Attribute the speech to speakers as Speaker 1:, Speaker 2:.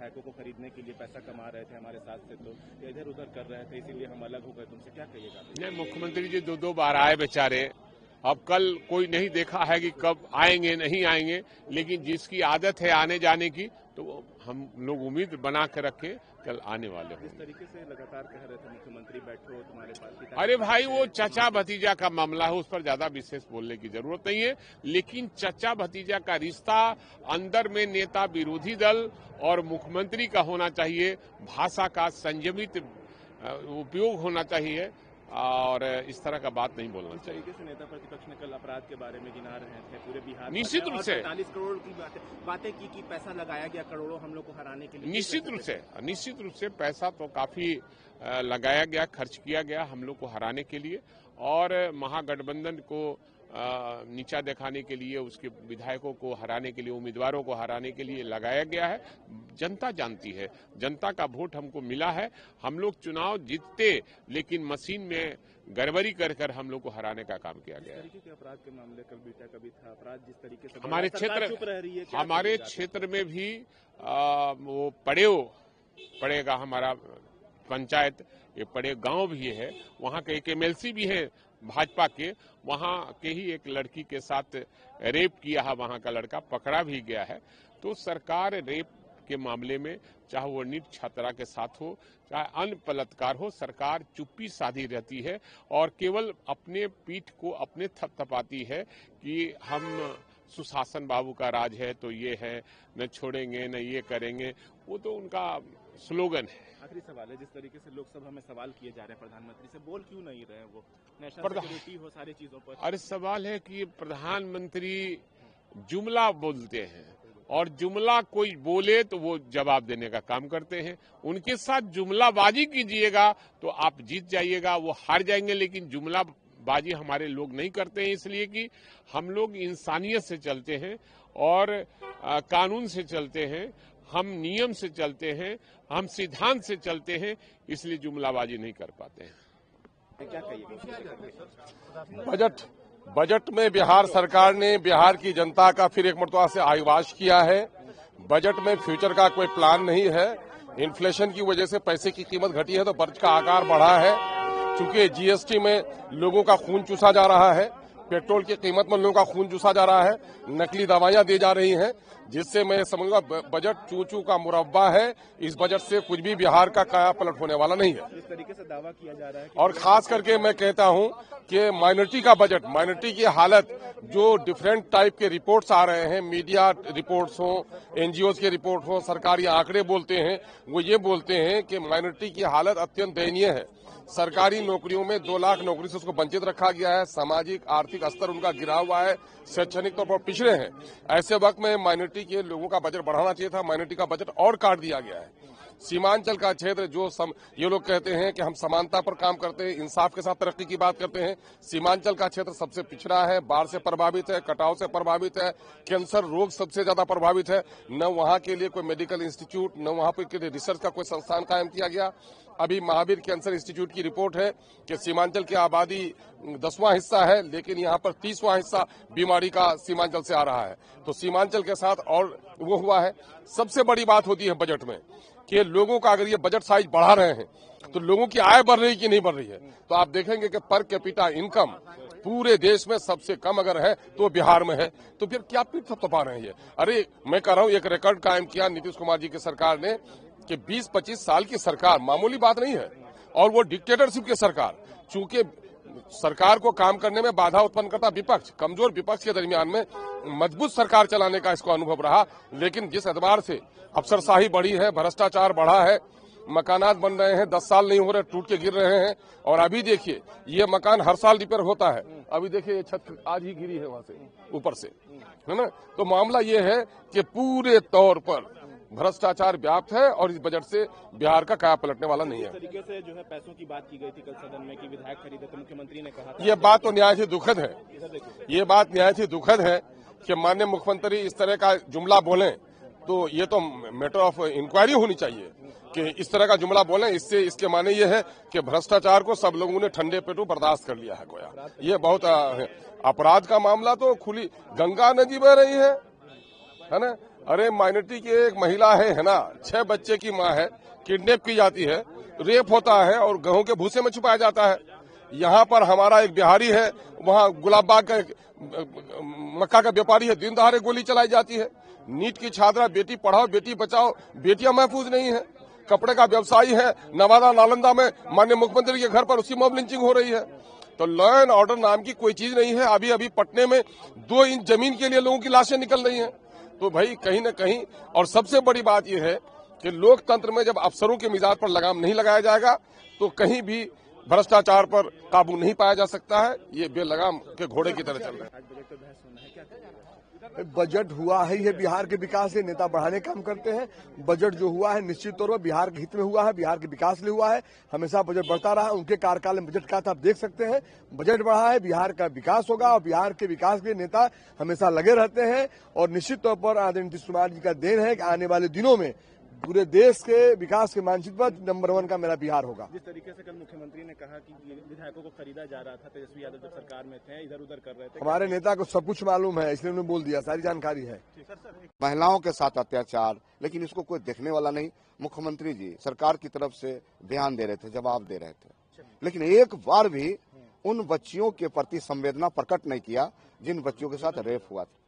Speaker 1: विधायकों को खरीदने के लिए पैसा कमा रहे थे हमारे साथ से, तो इधर उधर कर रहे थे, इसीलिए हम अलग हो गए तुमसे, क्या कहिएगा?
Speaker 2: नहीं, मुख्यमंत्री जी दो बार आए बेचारे। अब कल कोई नहीं देखा है कि कब आएंगे नहीं आएंगे, लेकिन जिसकी आदत है आने जाने की, तो हम लोग उम्मीद बना के रखे कल आने वाले हैं।
Speaker 1: इस तरीके से लगातार कह रहे थे मुख्यमंत्री बैठो तुम्हारे पास।
Speaker 2: अरे भाई, वो चचा भतीजा का मामला है, उस पर ज्यादा विशेष बोलने की जरूरत नहीं है। लेकिन चचा भतीजा का रिश्ता अंदर में नेता विरोधी दल और मुख्यमंत्री का होना चाहिए। भाषा का संयमित उपयोग होना चाहिए और इस तरह का बात नहीं बोलना चाहिए।
Speaker 1: इस तरीके से नेता प्रतिपक्ष ने कल अपराध के बारे में गिना रहे थे पूरे बिहार में,
Speaker 2: निश्चित रूप से
Speaker 1: 40 करोड़ की बातें की पैसा लगाया गया करोड़ों हम लोग को हराने के लिए।
Speaker 2: निश्चित रूप से पैसा तो काफी लगाया गया, खर्च किया गया हम लोग को हराने के लिए, और महागठबंधन को नीचा दिखाने के लिए, उसके विधायकों को हराने के लिए, उम्मीदवारों को हराने के लिए लगाया गया है। जनता जानती है, जनता का वोट हमको मिला है। हम लोग चुनाव जीतते, लेकिन मशीन में गड़बड़ी कर हम लोग को हराने का काम किया गया है।
Speaker 1: के अपराध के मामले कल बीटा कभी था, अपराध जिस तरीके से
Speaker 2: हमारे क्षेत्र में भी वो पड़ेगा हमारा पंचायत, ये पड़े गांव भी है, वहाँ के एक MLC भी है भाजपा के, वहाँ के ही एक लड़की के साथ रेप किया है, वहाँ का लड़का पकड़ा भी गया है। तो सरकार रेप के मामले में, चाहे वो नीट छात्रा के साथ हो, चाहे अन्य बलात्कार हो, सरकार चुप्पी साधी रहती है और केवल अपने पीठ को अपने थपथपाती है कि हम सुशासन बाबू का राज है तो ये है, न छोड़ेंगे न ये करेंगे। वो तो उनका स्लोगन है।
Speaker 1: आखिरी सवाल है, जिस तरीके से लोकसभा में सवाल किए जा रहे हैं प्रधानमंत्री से, बोल क्यों नहीं रहे वो? नेशनल सिक्योरिटी हो, सारी चीजों पर।
Speaker 2: अरे सवाल है कि प्रधानमंत्री जुमला बोलते हैं, और जुमला कोई बोले तो वो जवाब देने का काम करते हैं। उनके साथ जुमलाबाजी कीजिएगा तो आप जीत जाइएगा, वो हार जाएंगे। लेकिन जुमलाबाजी हमारे लोग नहीं करते हैं, इसलिए कि हम लोग इंसानियत से चलते हैं और कानून से चलते हैं, हम नियम से चलते हैं, हम सिद्धांत से चलते हैं, इसलिए जुमलाबाजी नहीं कर पाते हैं।
Speaker 1: क्या कहिएगा?
Speaker 3: बजट में बिहार सरकार ने बिहार की जनता का फिर एक मर्तबा से आह्वान किया है। बजट में फ्यूचर का कोई प्लान नहीं है। इन्फ्लेशन की वजह से पैसे की कीमत घटी है तो बजट का आकार बढ़ा है। चूंकि GST में लोगों का खून चूसा जा रहा है, पेट्रोल की कीमत में लोगों का खून चूसा जा रहा है, नकली दवाइयां दी जा रही हैं, जिससे मैं समझूंगा बजट चूचू का मुरब्बा है। इस बजट से कुछ भी बिहार का काया पलट होने वाला नहीं है।
Speaker 1: इस तरीके से दावा किया जा रहा है
Speaker 3: और खास करके मैं कहता हूं कि माइनॉरिटी का बजट, माइनॉरिटी की हालत, जो डिफरेंट टाइप के रिपोर्ट्स आ रहे हैं, मीडिया रिपोर्ट्स हो, NGOs के रिपोर्ट हो, सरकारी आंकड़े बोलते हैं, वो ये बोलते हैं कि माइनॉरिटी की हालत अत्यंत दयनीय है। सरकारी नौकरियों में 2 लाख नौकरी से उसको वंचित रखा गया है, सामाजिक आर्थिक स्तर उनका गिरा हुआ है, शैक्षणिक तौर पर पिछड़े हैं। ऐसे वक्त में माइनॉरिटी के लोगों का बजट बढ़ाना चाहिए था, माइनॉरिटी का बजट और काट दिया गया है। सीमांचल का क्षेत्र जो ये लोग कहते हैं कि हम समानता पर काम करते हैं, इंसाफ के साथ तरक्की की बात करते हैं, सीमांचल का क्षेत्र सबसे पिछड़ा है, बाढ़ से प्रभावित है, कटाव से प्रभावित है, कैंसर रोग सबसे ज्यादा प्रभावित है। न वहां के लिए कोई मेडिकल इंस्टीट्यूट, न वहां पर रिसर्च का कोई संस्थान कायम किया गया। अभी महावीर कैंसर इंस्टीट्यूट की रिपोर्ट है कि सीमांचल की आबादी 10वां हिस्सा है, लेकिन यहाँ पर 30वां हिस्सा बीमारी का सीमांचल से आ रहा है। तो सीमांचल के साथ और वो हुआ है। सबसे बड़ी बात होती है बजट में कि लोगों का, अगर ये बजट साइज बढ़ा रहे हैं तो लोगों की आय बढ़ रही कि नहीं बढ़ रही है। तो आप देखेंगे कि पर कैपिटा इनकम पूरे देश में सबसे कम अगर है तो बिहार में है। तो फिर क्या पीठ थपथपा रहे हैं ये? अरे मैं कह रहा हूँ, एक रिकॉर्ड कायम किया नीतीश कुमार जी की सरकार ने कि 20-25 साल की सरकार मामूली बात नहीं है, और वो डिक्टेटरशिप की सरकार। चूंकि सरकार को काम करने में बाधा उत्पन्न करता विपक्ष, कमजोर विपक्ष के दरमियान में मजबूत सरकार चलाने का इसको अनुभव रहा। लेकिन जिस एतबार से अफसरशाही बढ़ी है, भ्रष्टाचार बढ़ा है, मकानात बन रहे हैं, 10 साल नहीं हो रहे, टूट के गिर रहे हैं, और अभी देखिए ये मकान हर साल रिपेयर होता है। अभी देखिए ये छत आज ही गिरी है वहां से ऊपर से, है ना। तो मामला ये है कि पूरे तौर पर भ्रष्टाचार व्याप्त है और इस बजट से बिहार का काया पलटने वाला नहीं है।
Speaker 1: इस तरीके से जो है पैसों की बात की गई थी कल सदन में कि विधायक खरीदे, तो मुख्यमंत्री ने कहा था,
Speaker 3: ये बात तो न्याय से दुखद है। ये बात न्याय से दुखद है कि माननीय मुख्यमंत्री इस तरह का जुमला बोलें, तो ये तो मैटर ऑफ इंक्वायरी होनी चाहिए कि इस तरह का जुमला बोलें। इससे इसके माने ये है कि भ्रष्टाचार को सब लोगों ने ठंडे पेटों बर्दाश्त कर लिया है गोया। ये बहुत अपराध का मामला तो खुली गंगा नदी बह रही है ना। अरे माइनॉरिटी की एक महिला है ना, 6 बच्चे की माँ है, किडनैप की जाती है, रेप होता है और गेहूं के भूसे में छुपाया जाता है। यहाँ पर हमारा एक बिहारी है, वहाँ गुलाबबाग का मक्का का व्यापारी है, दिन दहाड़े गोली चलाई जाती है। नीट की छात्रा बेटी पढ़ाओ बेटी बचाओ, बेटियां महफूज नहीं है। कपड़े का व्यवसायी है, नवादा नालंदा में माननीय मुख्यमंत्री के घर पर उसकी मॉब लिंचिंग हो रही है। तो लॉ एंड ऑर्डर नाम की कोई चीज नहीं है। अभी अभी पटने में 2 इंच जमीन के लिए लोगों की लाशें निकल रही हैं। तो भाई कहीं न कहीं, और सबसे बड़ी बात यह है कि लोकतंत्र में जब अफसरों के मिजाज पर लगाम नहीं लगाया जाएगा तो कहीं भी भ्रष्टाचार पर काबू नहीं पाया जा सकता है। ये बेलगाम के घोड़े की तरह चल रहा
Speaker 4: है। बजट हुआ है, ये बिहार के विकास से नेता बढ़ाने का काम करते हैं। बजट जो हुआ है निश्चित तौर पर बिहार के हित में हुआ है, बिहार के विकास के लिए हुआ है। हमेशा बजट बढ़ता रहा, उनके कार्यकाल में बजट का आप देख सकते हैं। बजट बढ़ा है, बिहार का विकास होगा और बिहार के विकास के नेता हमेशा लगे रहते हैं। और निश्चित तौर पर आदरणीय नीतीश कुमार जी का देन है कि आने वाले दिनों में पूरे देश के विकास के मानचित्र पर नंबर 1 का मेरा बिहार होगा।
Speaker 1: जिस तरीके से कल मुख्यमंत्री ने कहा कि विधायकों को खरीदा जा रहा था, तेजस्वी यादव जब सरकार में थे, इधर उधर कर रहे थे। हमारे
Speaker 4: नेता को सब कुछ मालूम है, इसलिए उन्होंने बोल दिया, सारी जानकारी है।
Speaker 5: महिलाओं के साथ अत्याचार, लेकिन इसको कोई देखने वाला नहीं। मुख्यमंत्री जी सरकार की तरफ से ध्यान दे रहे थे, जवाब दे रहे थे, लेकिन एक बार भी उन बच्चियों के प्रति संवेदना प्रकट नहीं किया जिन बच्चियों के साथ रेप हुआ था।